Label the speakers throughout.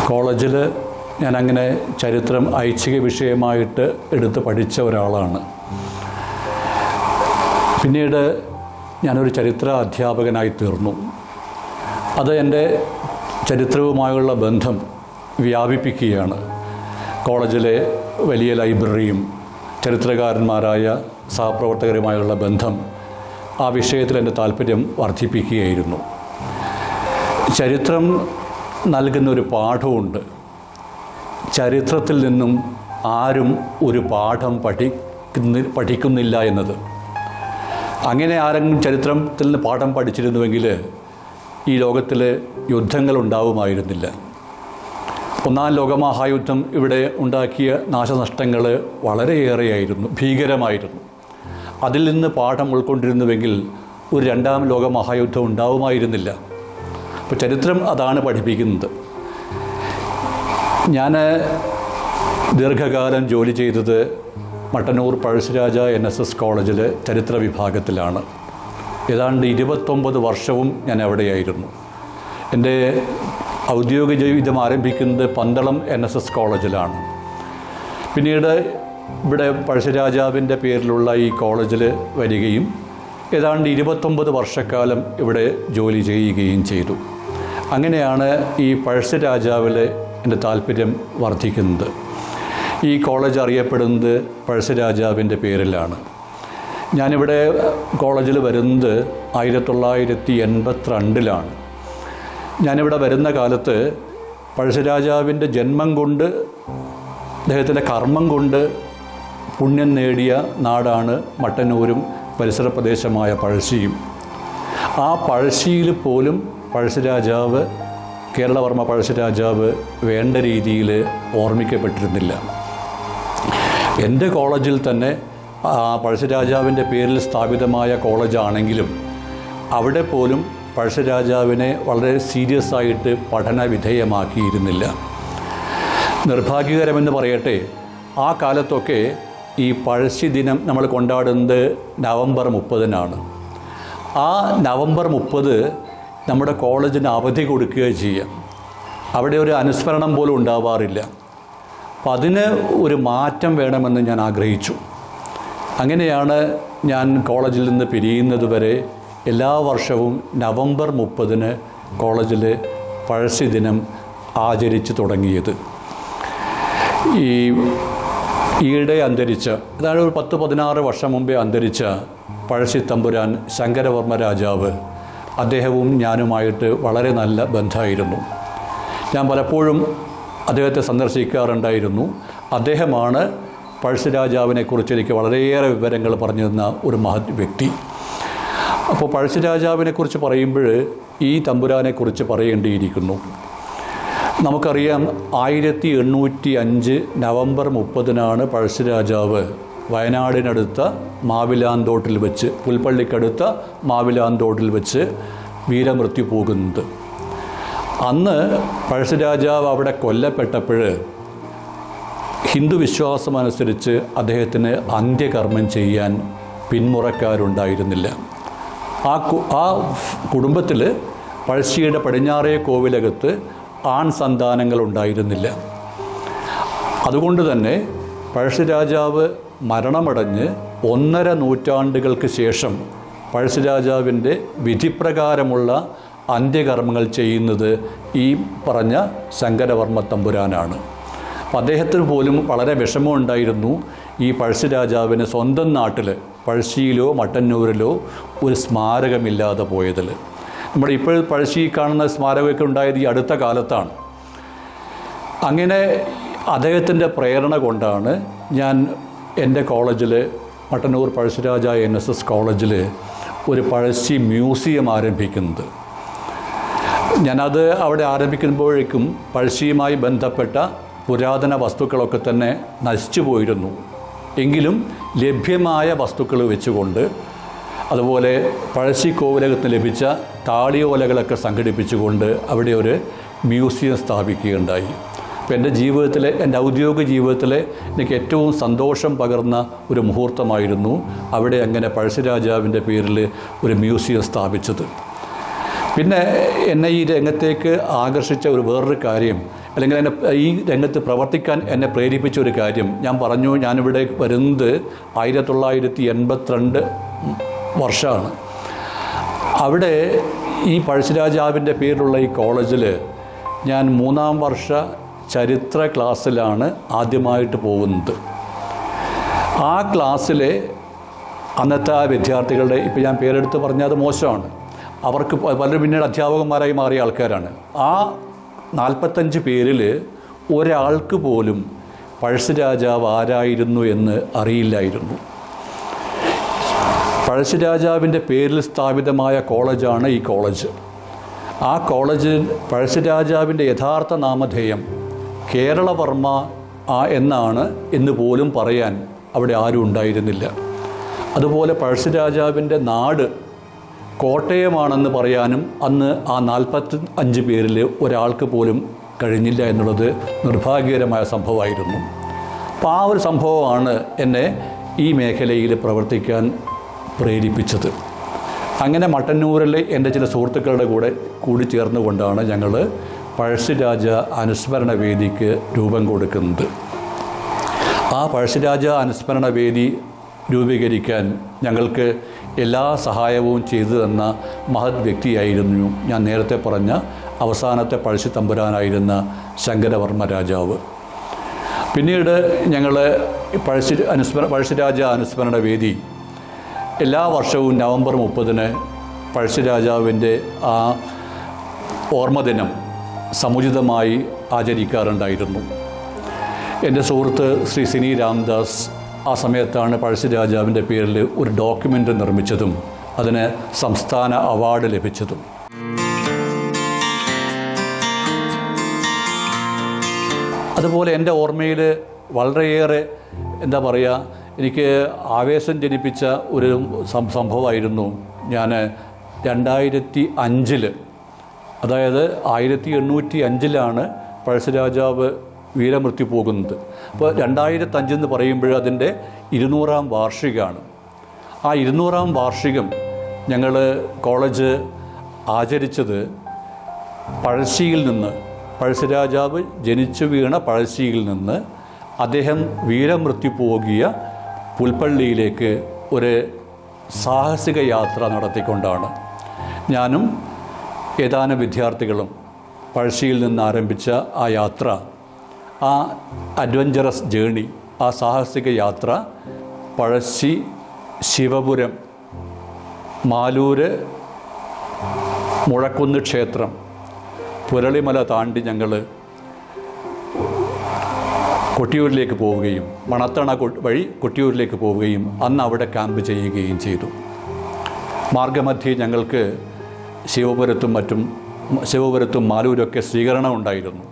Speaker 1: കോളേജിൽ ഞാനങ്ങനെ ചരിത്രം ഐച്ഛിക വിഷയമായിട്ട് എടുത്ത് പഠിച്ച ഒരാളാണ്. പിന്നീട് ഞാനൊരു ചരിത്ര അധ്യാപകനായി തീർന്നു. അത് എൻ്റെ ചരിത്രവുമായുള്ള ബന്ധം വ്യാപിപ്പിക്കുകയാണ്. കോളേജിലെ വലിയ ലൈബ്രറിയും ചരിത്രകാരന്മാരായ സഹപ്രവർത്തകരുമായുള്ള ബന്ധം ആ വിഷയത്തിൽ എൻ്റെ താല്പര്യം വർദ്ധിപ്പിക്കുകയായിരുന്നു. ചരിത്രം നൽകുന്നൊരു പാഠമുണ്ട്. ചരിത്രത്തിൽ നിന്നും ആരും ഒരു പാഠം പഠിക്കുന്നില്ല എന്നത്. അങ്ങനെ ആരെങ്കിലും ചരിത്രത്തിൽ നിന്ന് പാഠം പഠിച്ചിരുന്നുവെങ്കിൽ ഈ ലോകത്തിൽ യുദ്ധങ്ങളുണ്ടാവുമായിരുന്നില്ല. ഒന്നാം ലോകമഹായുദ്ധം ഇവിടെ ഉണ്ടാക്കിയ നാശനഷ്ടങ്ങൾ വളരെയേറെയായിരുന്നു, ഭീകരമായിരുന്നു. അതിൽ നിന്ന് പാഠം ഉൾക്കൊണ്ടിരുന്നുവെങ്കിൽ ഒരു രണ്ടാം ലോകമഹായുദ്ധം ഉണ്ടാവുമായിരുന്നില്ല. അപ്പോൾ ചരിത്രം അതാണ് പഠിപ്പിക്കുന്നത്. ഞാൻ ദീർഘകാലം ജോലി ചെയ്തത് മട്ടന്നൂർ പഴശ്ശിരാജ NSS കോളേജിൽ ചരിത്ര വിഭാഗത്തിലാണ്. ഏതാണ്ട് 29 വർഷവും ഞാൻ അവിടെയായിരുന്നു. എൻ്റെ ഔദ്യോഗിക ജീവിതം ആരംഭിക്കുന്നത് പന്തളം NSS കോളേജിലാണ്. പിന്നീട് ഇവിടെ പഴശ്ശിരാജാവിൻ്റെ പേരിലുള്ള ഈ കോളേജിൽ വരികയും ഏതാണ്ട് 29 വർഷക്കാലം ഇവിടെ ജോലി ചെയ്യുകയും ചെയ്തു. അങ്ങനെയാണ് ഈ പഴശ്ശിരാജാവിൽ എൻ്റെ താല്പര്യം വർദ്ധിക്കുന്നത്. ഈ കോളേജ് അറിയപ്പെടുന്നത് പഴശ്ശിരാജാവിൻ്റെ പേരിലാണ്. ഞാനിവിടെ കോളേജിൽ വരുന്നത് 1982 ഞാനിവിടെ വരുന്ന കാലത്ത് പഴശ്ശിരാജാവിൻ്റെ ജന്മം കൊണ്ട്, അദ്ദേഹത്തിൻ്റെ കർമ്മം കൊണ്ട് പുണ്യം നേടിയ നാടാണ് മട്ടന്നൂരും പരിസര പ്രദേശമായ പഴശ്ശിയും. ആ പഴശ്ശിയിൽ പോലും പഴശ്ശിരാജാവ്, കേരളവർമ്മ പഴശ്ശിരാജാവ് വേണ്ട രീതിയിൽ ഓർമ്മിക്കപ്പെട്ടിരുന്നില്ല. എൻ്റെ കോളേജിൽ തന്നെ പഴശ്ശിരാജാവിൻ്റെ പേരിൽ സ്ഥാപിതമായ കോളേജാണെങ്കിലും അവിടെ പോലും പഴശ്ശിരാജാവിനെ വളരെ സീരിയസ് ആയിട്ട് പഠന വിധേയമാക്കിയിരുന്നില്ല. നിർഭാഗ്യകരമെന്ന് പറയട്ടെ, ആ കാലത്തൊക്കെ ഈ പഴശ്ശി ദിനം നമ്മൾ കൊണ്ടാടുന്നത് നവംബർ 30-നാണ്. ആ നവംബർ 30 നമ്മുടെ കോളേജിന് അവധി കൊടുക്കുകയും ചെയ്യാം. അവിടെ ഒരു അനുസ്മരണം പോലും ഉണ്ടാവാറില്ല. അപ്പം അതിന് ഒരു മാറ്റം വേണമെന്ന് ഞാൻ ആഗ്രഹിച്ചു. അങ്ങനെയാണ് ഞാൻ കോളേജിൽ നിന്ന് പിരിയുന്നത് വരെ എല്ലാ വർഷവും നവംബർ 30-ന് കോളേജിൽ പഴശ്ശി ദിനം ആചരിച്ചു തുടങ്ങിയത്. ഈയിടെ അന്തരിച്ച, അതായത് ഒരു 10-16 വർഷം മുമ്പേ അന്തരിച്ച പഴശ്ശി തമ്പുരാൻ ശങ്കരവർമ്മ രാജാവ്, അദ്ദേഹവും ഞാനുമായിട്ട് വളരെ നല്ല ബന്ധമായിരുന്നു. ഞാൻ പലപ്പോഴും അദ്ദേഹത്തെ സന്ദർശിക്കാറുണ്ടായിരുന്നു. അദ്ദേഹമാണ് പഴശ്ശിരാജാവിനെക്കുറിച്ച് എനിക്ക് വളരെയേറെ വിവരങ്ങൾ പറഞ്ഞു തന്ന ഒരു മഹത് വ്യക്തി. അപ്പോൾ പഴശ്ശിരാജാവിനെക്കുറിച്ച് പറയുമ്പോൾ ഈ തമ്പുരാനെക്കുറിച്ച് പറയേണ്ടിയിരിക്കുന്നു. നമുക്കറിയാം, 1805 നവംബർ 30-നാണ് പഴശ്ശിരാജാവ് വയനാടിനടുത്ത മാവിലാന്തോട്ടിൽ വെച്ച്, പുൽപ്പള്ളിക്കടുത്ത മാവിലാന്തോട്ടിൽ വെച്ച് വീരമൃത്യു പോകുന്നത്. അന്ന് പഴശ്ശിരാജാവ് അവിടെ കൊല്ലപ്പെട്ടപ്പോൾ ഹിന്ദു വിശ്വാസമനുസരിച്ച് അദ്ദേഹത്തിന് അന്ത്യകർമ്മം ചെയ്യാൻ പിന്മുറക്കാരുണ്ടായിരുന്നില്ല. ആ കുടുംബത്തിൽ പഴശ്ശിയുടെ പടിഞ്ഞാറേ കോവിലകത്ത് ആൺ സന്താനങ്ങൾ ഉണ്ടായിരുന്നില്ല. അതുകൊണ്ട് തന്നെ പഴശ്ശിരാജാവ് മരണമടഞ്ഞ് 1.5 നൂറ്റാണ്ടുകൾക്ക് ശേഷം പഴശ്ശിരാജാവിൻ്റെ വിധിപ്രകാരമുള്ള അന്ത്യകർമ്മങ്ങൾ ചെയ്യുന്നത് ഈ പറഞ്ഞ ശങ്കരവർമ്മ തമ്പുരാനാണ്. അപ്പം അദ്ദേഹത്തിന് പോലും വളരെ വിഷമമുണ്ടായിരുന്നു ഈ പഴശ്ശിരാജാവിന് സ്വന്തം നാട്ടിൽ പഴശ്ശിയിലോ മട്ടന്നൂരിലോ ഒരു സ്മാരകമില്ലാതെ പോയതിൽ. നമ്മുടെ ഇപ്പോൾ പഴശ്ശി കാണുന്ന സ്മാരകമൊക്കെ ഉണ്ടായത് ഈ അടുത്ത കാലത്താണ്. അങ്ങനെ അദ്ദേഹത്തിൻ്റെ പ്രേരണ കൊണ്ടാണ് ഞാൻ എൻ്റെ കോളേജിൽ, മട്ടന്നൂർ പഴശ്ശിരാജ NSS കോളേജിൽ ഒരു പഴശ്ശി മ്യൂസിയം ആരംഭിക്കുന്നത്. ഞാനത് അവിടെ ആരംഭിക്കുമ്പോഴേക്കും പഴശ്ശിയുമായി ബന്ധപ്പെട്ട പുരാതന വസ്തുക്കളൊക്കെ തന്നെ നശിച്ചു പോയിരുന്നു. എങ്കിലും ലഭ്യമായ വസ്തുക്കൾ വെച്ചുകൊണ്ട്, അതുപോലെ പഴശ്ശി കോവിലകത്തിന് ലഭിച്ച താളിയോലകളൊക്കെ സംഘടിപ്പിച്ചുകൊണ്ട് അവിടെ ഒരു മ്യൂസിയം സ്ഥാപിക്കുകയുണ്ടായി. അപ്പോൾ എൻ്റെ ജീവിതത്തിലെ, എൻ്റെ ഔദ്യോഗിക ജീവിതത്തിലെ എനിക്ക് ഏറ്റവും സന്തോഷം പകർന്ന ഒരു മുഹൂർത്തമായിരുന്നു അവിടെ അങ്ങനെ പഴശ്ശിരാജാവിൻ്റെ പേരിൽ ഒരു മ്യൂസിയം സ്ഥാപിച്ചത്. പിന്നെ എന്നെ ഈ രംഗത്തേക്ക് ആകർഷിച്ച വേറൊരു കാര്യം, അല്ലെങ്കിൽ എന്നെ ഈ രംഗത്ത് പ്രവർത്തിക്കാൻ എന്നെ പ്രേരിപ്പിച്ച ഒരു കാര്യം ഞാൻ പറഞ്ഞു. ഞാനിവിടെ വരുന്നത് 1982 വർഷമാണ്. അവിടെ ഈ പഴശ്ശിരാജാവിൻ്റെ പേരിലുള്ള ഈ കോളേജിൽ ഞാൻ 3-ാം വർഷ ചരിത്ര ക്ലാസ്സിലാണ് ആദ്യമായിട്ട് പോകുന്നത്. ആ ക്ലാസ്സിലെ അന്നത്തെ ആ വിദ്യാർത്ഥികളുടെ, ഇപ്പോൾ ഞാൻ പേരെടുത്ത് പറഞ്ഞാൽ അത് മോശമാണ്, അവർക്ക് പലരും പിന്നീട് അധ്യാപകന്മാരായി മാറിയ ആൾക്കാരാണ്. ആ 45 പേരിൽ ഒരാൾക്ക് പോലും പഴശ്ശിരാജാവ് ആരായിരുന്നു എന്ന് അറിയില്ലായിരുന്നു. പഴശ്ശിരാജാവിൻ്റെ പേരിൽ സ്ഥാപിതമായ കോളേജാണ് ഈ കോളേജ്. ആ കോളേജിൽ പഴശ്ശിരാജാവിൻ്റെ യഥാർത്ഥ നാമധേയം കേരളവർമ്മ എന്നാണ് എന്ന് പോലും പറയാൻ അവിടെ ആരും ഉണ്ടായിരുന്നില്ല. അതുപോലെ പഴശ്ശിരാജാവിൻ്റെ നാട് കോട്ടയമാണെന്ന് പറയാനും അന്ന് ആ 45 പേരിൽ ഒരാൾക്ക് പോലും കഴിഞ്ഞില്ല എന്നുള്ളത് നിർഭാഗ്യകരമായ സംഭവമായിരുന്നു. അപ്പോൾ ആ ഒരു സംഭവമാണ് എന്നെ ഈ മേഖലയിൽ പ്രവർത്തിക്കാൻ പ്രേരിപ്പിച്ചത്. അങ്ങനെ മട്ടന്നൂരിലെ എൻ്റെ ചില സുഹൃത്തുക്കളുടെ കൂടി ചേർന്നുകൊണ്ടാണ് ഞങ്ങൾ പഴശ്ശിരാജ അനുസ്മരണ വേദിക്ക് രൂപം കൊടുക്കുന്നത്. ആ പഴശ്ശിരാജ അനുസ്മരണ വേദി രൂപീകരിക്കാൻ ഞങ്ങൾക്ക് എല്ലാ സഹായവും ചെയ്തു തന്ന മഹത് വ്യക്തിയായിരുന്നു ഞാൻ നേരത്തെ പറഞ്ഞ അവസാനത്തെ പഴശ്ശി തമ്പുരാനായിരുന്ന ശങ്കരവർമ്മ രാജാവ്. പിന്നീട് ഞങ്ങൾ പഴശ്ശിരാജ അനുസ്മരണ വേദി എല്ലാ വർഷവും നവംബർ 30-ന് പഴശ്ശിരാജാവിൻ്റെ ആ ഓർമ്മദിനം സമുചിതമായി ആചരിക്കാറുണ്ടായിരുന്നു. എൻ്റെ സുഹൃത്ത് ശ്രീ സിനി രാംദാസ് ആ സമയത്താണ് പഴശ്ശിരാജാവിൻ്റെ പേരിൽ ഒരു ഡോക്യുമെൻ്ററി നിർമ്മിച്ചതും അതിന് സംസ്ഥാന അവാർഡ് ലഭിച്ചതും. അതുപോലെ എൻ്റെ ഓർമ്മയിൽ വളരെയേറെ എന്താ പറയുക, എനിക്ക് ആവേശം ജനിപ്പിച്ച ഒരു സംഭവമായിരുന്നു. ഞാൻ 2005 അതായത് 1805 പഴശ്ശിരാജാവ് വീരമൃത്യു പോകുന്നത്. അപ്പോൾ 2005 എന്ന് പറയുമ്പോൾ അതിൻ്റെ 200-ാം വാർഷികമാണ്. ആ 200-ാം വാർഷികം ഞങ്ങൾ കോളേജ് ആചരിച്ചത് പഴശ്ശിയിൽ നിന്ന്, പഴശ്ശിരാജാവ് ജനിച്ചു വീണ പഴശ്ശിയിൽ നിന്ന് അദ്ദേഹം വീരമൃത്യു പോകിയ പുൽപ്പള്ളിയിലേക്ക് ഒരു സാഹസിക യാത്ര നടത്തിക്കൊണ്ടാണ്. ഞാനും ഏതാനും വിദ്യാർത്ഥികളും പഴശ്ശിയിൽ നിന്ന് ആരംഭിച്ച ആ യാത്ര, ആ അഡ്വഞ്ചറസ് ജേണി, ആ സാഹസിക യാത്ര പഴശ്ശി, ശിവപുരം, മാലൂര്, മുഴക്കുന്ന് ക്ഷേത്രം, പുരളിമല താണ്ടി ഞങ്ങൾ കൊട്ടിയൂരിലേക്ക് പോവുകയും മണത്തണ വഴി കൊട്ടിയൂരിലേക്ക് പോവുകയും അന്ന് അവിടെ ക്യാമ്പ് ചെയ്യുകയും ചെയ്തു. മാർഗമധ്യേ ഞങ്ങൾക്ക് ശിവപുരത്തും മാലൂരൊക്കെ സ്വീകരണം ഉണ്ടായിരുന്നു.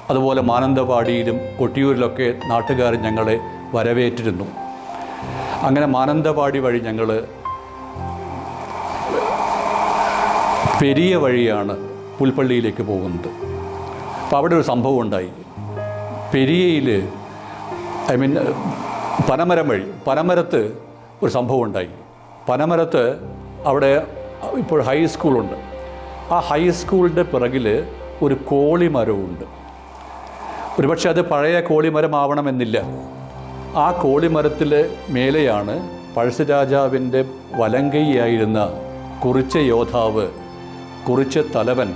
Speaker 1: അതുപോലെ മാനന്തവാടിയിലും കൊട്ടിയൂരിലൊക്കെ നാട്ടുകാർ ഞങ്ങളെ വരവേറ്റിരുന്നു. അങ്ങനെ മാനന്തവാടി വഴി ഞങ്ങൾ പെരിയ വഴിയാണ് പുൽപ്പള്ളിയിലേക്ക് പോകുന്നത്. അപ്പോൾ അവിടെ ഒരു സംഭവം ഉണ്ടായി. പെരിയയിൽ പനമരം വഴി പനമരത്ത് ഒരു സംഭവം ഉണ്ടായി. പനമരത്ത് അവിടെ ഇപ്പോൾ ഹൈസ്കൂളുണ്ട്. ആ ഹൈസ്കൂളിൻ്റെ പിറകിൽ ഒരു കോളിമരമുണ്ട്. ഒരുപക്ഷെ അത് പഴയ കോളിമരമാവണമെന്നില്ല. ആ കോളിമരത്തിൽ മേലെയാണ് പഴശ്ശിരാജാവിൻ്റെ വലങ്കൈയായിരുന്ന കുറിച്ച യോദ്ധാവ്, കുറിച്ച തലവൻ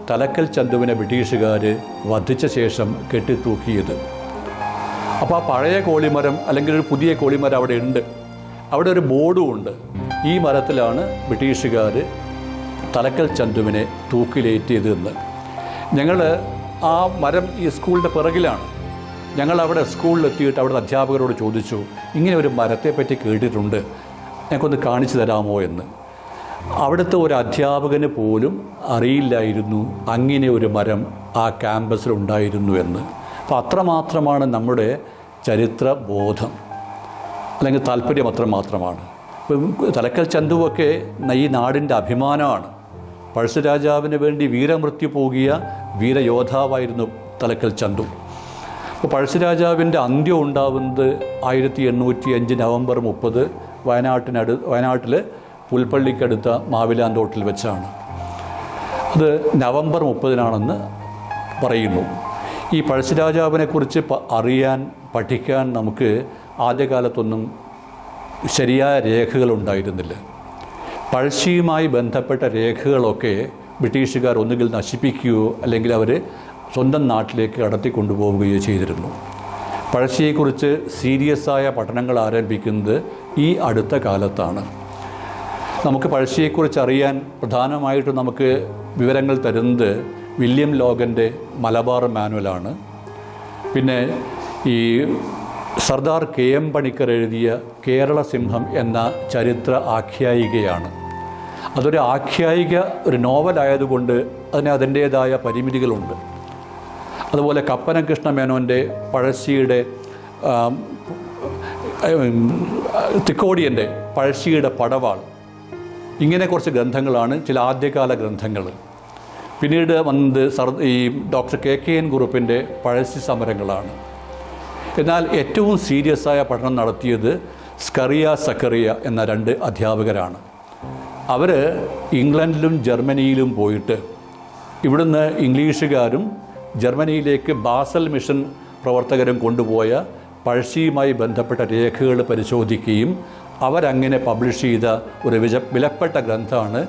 Speaker 1: തലക്കൽ ചന്തുവിനെ ബ്രിട്ടീഷുകാർ വധിച്ച ശേഷം കെട്ടിത്തൂക്കിയത്. അപ്പോൾ ആ പഴയ കോളിമരം അല്ലെങ്കിൽ ഒരു പുതിയ കോളിമരം അവിടെ ഉണ്ട്. അവിടെ ഒരു ബോർഡും ഉണ്ട്. ഈ മരത്തിലാണ് ബ്രിട്ടീഷുകാർ തലക്കൽ ചന്തുവിനെ തൂക്കിലേറ്റിയതെന്ന്. ഞങ്ങൾ ആ മരം ഈ സ്കൂളിൻ്റെ പിറകിലാണ്. ഞങ്ങളവിടെ സ്കൂളിലെത്തിയിട്ട് അവിടുത്തെ അധ്യാപകരോട് ചോദിച്ചു, ഇങ്ങനെ ഒരു മരത്തെപ്പറ്റി കേട്ടിട്ടുണ്ട്, ഞങ്ങൾക്കൊന്ന് കാണിച്ചു തരാമോ എന്ന്. അവിടുത്തെ ഒരു അധ്യാപകന് പോലും അറിയില്ലായിരുന്നു അങ്ങനെ ഒരു മരം ആ ക്യാമ്പസിലുണ്ടായിരുന്നു എന്ന്. അപ്പോൾ അത്രമാത്രമാണ് നമ്മുടെ ചരിത്ര ബോധം, അല്ലെങ്കിൽ താല്പര്യം അത്രമാത്രമാണ്. തലക്കൽ ചന്തുവൊക്കെ ഈ നാടിൻ്റെ അഭിമാനമാണ്. പഴശ്ശിരാജാവിന് വേണ്ടി വീരമൃത്യു പോകിയ വീരയോദ്ധാവായിരുന്നു തലക്കൽ ചന്തു. അപ്പോൾ പഴശ്ശിരാജാവിൻ്റെ അന്ത്യം ഉണ്ടാവുന്നത് 1805 നവംബർ 30 വയനാട്ടിൽ പുൽപ്പള്ളിക്കടുത്ത മാവിലാന്തോട്ടിൽ വെച്ചാണ്. അത് നവംബർ 30-നാണെന്ന് പറയുന്നു. ഈ പഴശ്ശിരാജാവിനെക്കുറിച്ച് അറിയാൻ പഠിക്കാൻ നമുക്ക് ആദ്യകാലത്തൊന്നും ശരിയായ രേഖകളുണ്ടായിരുന്നില്ല. പഴശ്ശിയുമായി ബന്ധപ്പെട്ട രേഖകളൊക്കെ ബ്രിട്ടീഷുകാർ ഒന്നുകിൽ നശിപ്പിക്കുകയോ അല്ലെങ്കിൽ അവർ സ്വന്തം നാട്ടിലേക്ക് കടത്തിക്കൊണ്ടുപോവുകയോ ചെയ്തിരുന്നു. പഴശ്ശിയെക്കുറിച്ച് സീരിയസായ പഠനങ്ങൾ ആരംഭിക്കുന്നത് ഈ അടുത്ത കാലത്താണ്. നമുക്ക് പഴശ്ശിയെക്കുറിച്ച് അറിയാൻ പ്രധാനമായിട്ടും നമുക്ക് വിവരങ്ങൾ തരുന്നത് വില്യം ലോഗൻ്റെ മലബാർ മാനുവലാണ്. പിന്നെ ഈ സർദാർ KM പണിക്കർ എഴുതിയ കേരള സിംഹം എന്ന ചരിത്ര ആഖ്യായികയാണ്. അതൊരു ആഖ്യായിക, ഒരു നോവലായതുകൊണ്ട് അതിന് അതിൻ്റേതായ പരിമിതികളുണ്ട്. അതുപോലെ കപ്പന കൃഷ്ണമേനോൻ്റെ പഴശ്ശിയുടെ തിക്കോടിയൻ്റെ പഴശ്ശിയുടെ പടവാൾ, ഇങ്ങനെ കുറച്ച് ഗ്രന്ഥങ്ങളാണ് ചില ആദ്യകാല ഗ്രന്ഥങ്ങൾ. പിന്നീട് വന്നത് ഈ ഡോക്ടർ KKN കുറുപ്പിൻ്റെ പഴശ്ശി സമരങ്ങളാണ്. എന്നാൽ ഏറ്റവും സീരിയസായ പഠനം നടത്തിയത് സ്കറിയ സക്കറിയ എന്ന 2 അധ്യാപകരാണ്. അവർ ഇംഗ്ലണ്ടിലും ജർമ്മനിയിലും പോയിട്ട് ഇവിടുന്ന് ഇംഗ്ലീഷുകാരും ജർമ്മനിയിലേക്ക് ബാസൽ മിഷൻ പ്രവർത്തകരും കൊണ്ടുപോയ പഴശ്ശിയുമായി ബന്ധപ്പെട്ട രേഖകൾ പരിശോധിക്കുകയും അവരങ്ങനെ പബ്ലിഷ് ചെയ്ത ഒരു വിലപ്പെട്ട ഗ്രന്ഥമാണ്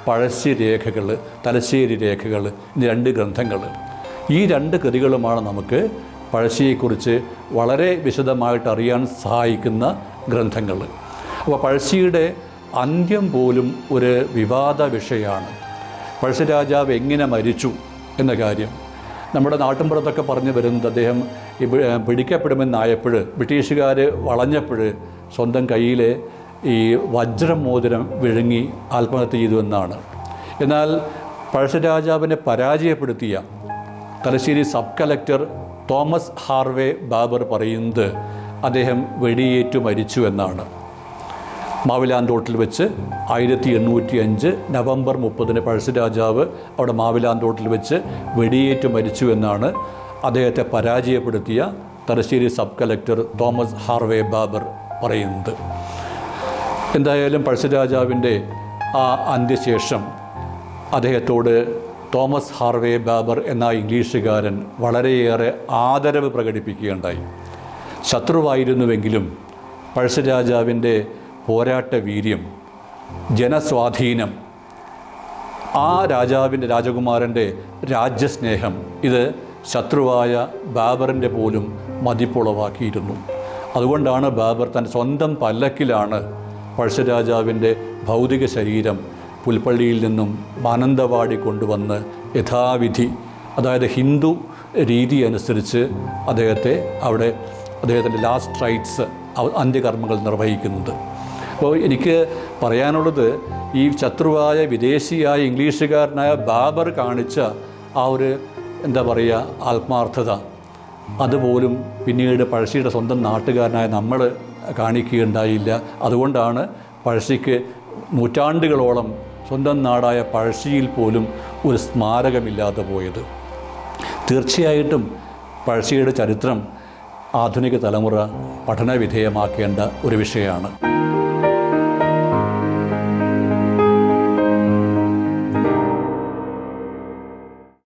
Speaker 1: പഴശ്ശി രേഖകൾ, തലശ്ശേരി രേഖകൾ എന്നീ 2 ഗ്രന്ഥങ്ങൾ. ഈ 2 കൃതികളുമാണ് നമുക്ക് പഴശ്ശിയെക്കുറിച്ച് വളരെ വിശദമായിട്ട് അറിയാൻ സഹായിക്കുന്ന ഗ്രന്ഥങ്ങൾ. അപ്പോൾ പഴശ്ശിയുടെ അന്ത്യം പോലും ഒരു വിവാദ വിഷയമാണ്. പഴശ്ശിരാജാവ് എങ്ങനെ മരിച്ചു എന്ന കാര്യം നമ്മുടെ നാട്ടിൻപുറത്തൊക്കെ പറഞ്ഞു വരുന്നത് അദ്ദേഹം പിടിക്കപ്പെടുമെന്നായപ്പോൾ ബ്രിട്ടീഷുകാർ വളഞ്ഞപ്പോൾ സ്വന്തം കയ്യിലെ ഈ വജ്രമോതിരം വിഴുങ്ങി ആത്മഹത്യ ചെയ്തു എന്നാണ്. എന്നാൽ പഴശ്ശിരാജാവിനെ പരാജയപ്പെടുത്തിയ Thalassery sub collector Thomas Harvey Babur പറയുന്നത് അദ്ദേഹം വെടിയേറ്റു മരിച്ചു എന്നാണ്. മാവിലാന്തോട്ടിൽ വെച്ച് 1805 നവംബർ 30 പഴശ്ശിരാജാവ് അവിടെ മാവിലാന്തോട്ടിൽ വെച്ച് വെടിയേറ്റു മരിച്ചു എന്നാണ് അദ്ദേഹത്തെ പരാജയപ്പെടുത്തിയ Thalassery sub collector Thomas Harvey Babur പറയുന്നത്. എന്തായാലും പഴശ്ശിരാജാവിൻ്റെ ആ അന്ത്യശേഷം അദ്ദേഹത്തോട് തോമസ് ഹാർവേ ബാബർ എന്ന ഇംഗ്ലീഷുകാരൻ വളരെയേറെ ആദരവ് പ്രകടിപ്പിക്കുകയുണ്ടായി. ശത്രുവായിരുന്നുവെങ്കിലും പഴശ്ശിരാജാവിൻ്റെ പോരാട്ട വീര്യം, ജനസ്വാധീനം, ആ രാജകുമാരൻ്റെ രാജ്യസ്നേഹം ഇത് ശത്രുവായ ബാബറിൻ്റെ പോലും മതിപ്പുളവാക്കിയിരുന്നു. അതുകൊണ്ടാണ് ബാബർ തൻ്റെ സ്വന്തം പല്ലക്കിലാണ് പഴശ്ശിരാജാവിൻ്റെ ഭൗതിക ശരീരം പുൽപ്പള്ളിയിൽ നിന്നും മാനന്തവാടി കൊണ്ടുവന്ന് യഥാവിധി, അതായത് ഹിന്ദു രീതി അനുസരിച്ച് അദ്ദേഹത്തിൻ്റെ ലാസ്റ്റ് റൈറ്റ്സ് അന്ത്യകർമ്മങ്ങൾ നിർവഹിക്കുന്നത്. അപ്പോൾ എനിക്ക് പറയാനുള്ളത്, ഈ ശത്രുവായ വിദേശിയായ ഇംഗ്ലീഷുകാരനായ ബാബർ കാണിച്ച ആ ഒരു ആത്മാർത്ഥത അതുപോലും പിന്നീട് പഴശ്ശിയുടെ സ്വന്തം നാട്ടുകാരനായ നമ്മൾ കാണിക്കുകയുണ്ടായില്ല. അതുകൊണ്ടാണ് പഴശ്ശിക്ക് നൂറ്റാണ്ടുകളോളം സ്വന്തം നാടായ പഴശ്ശിയിൽ പോലും ഒരു സ്മാരകമില്ലാതെ പോയത്. തീർച്ചയായിട്ടും പഴശ്ശിയുടെ ചരിത്രം ആധുനിക തലമുറ പഠനവിധേയമാക്കേണ്ട ഒരു വിഷയമാണ്.